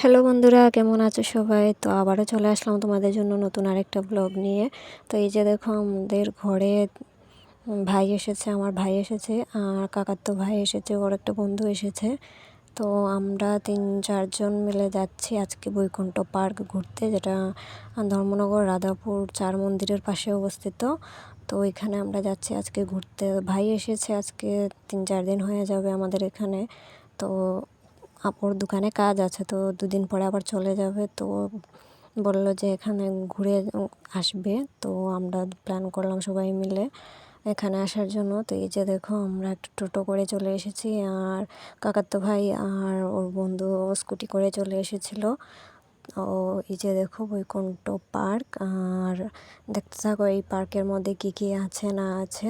Hello বন্ধুরা, কেমন আছো সবাই? তো আবারও চলে আসলাম তোমাদের জন্য নতুন আরেকটা ব্লগ নিয়ে। তো এই যে দেখো, আমাদের ঘরে ভাই এসেছে, আমার ভাই এসেছে আর কাকাতো ভাই এসেছে, ওর একটা বন্ধু এসেছে। তো আমরা 3-4 জন মিলে যাচ্ছি আজকে বৈকুণ্ঠ পার্ক ঘুরতে, যেটা ধর্মনগর রাধাপুর 4 মন্দিরের পাশে অবস্থিত। তো এখানে আমরা যাচ্ছি আজকে ঘুরতে। ভাই এসেছে আজকে 3-4 দিন হয়ে যাবে আমাদের এখানে। তো আপুর দোকানে কাজ আছে, তো 2 দিন পরে আবার চলে যাবে। তো বললো যে এখানে ঘুরে আসবে। তো আমরা প্ল্যান করলাম সবাই মিলে এখানে আসার জন্য। তো এই যে দেখো, আমরা একটা টোটো করে চলে এসেছি আর কাকাতো ভাই আর ওর বন্ধু স্কুটি করে চলে এসেছিলো। ও এই যে দেখো বৈকুণ্ঠ পার্ক, আর দেখতে থাকো এই পার্কের মধ্যে কি কি আছে না আছে।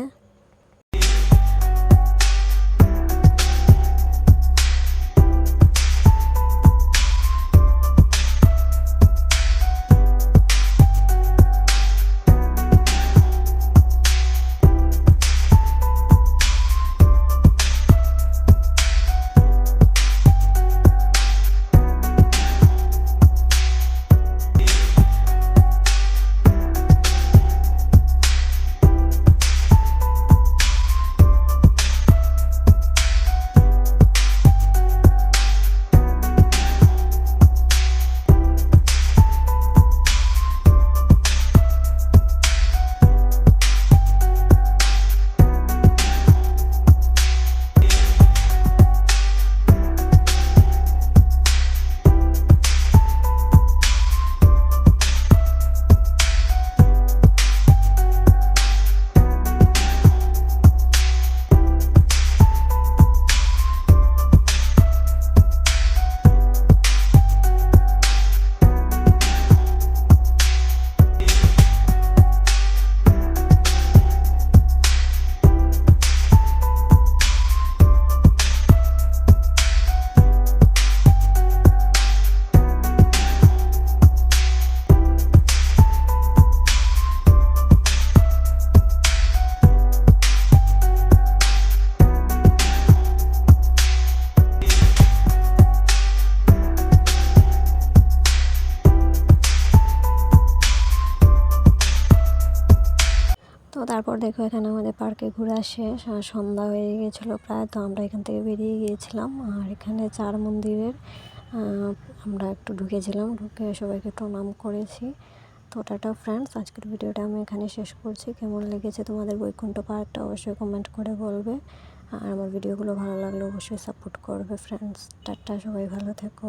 তো তারপর দেখো, এখানে আমাদের পার্কে ঘুরে আসে সন্ধ্যা হয়ে গিয়েছিলো প্রায়। তো আমরা এখান থেকে বেরিয়ে গিয়েছিলাম আর এখানে 4 মন্দিরের আমরা একটু ঢুকেছিলাম, ঢুকে সবাইকে প্রণাম করেছি। তো টাটা ফ্রেন্ডস, আজকের ভিডিওটা আমি এখানে শেষ করছি। কেমন লেগেছে তোমাদের বৈকুণ্ঠ পার্কটা অবশ্যই কমেন্ট করে বলবে, আর আমার ভিডিওগুলো ভালো লাগলে অবশ্যই সাপোর্ট করবে ফ্রেন্ডস। টাটা, সবাই ভালো থেকো।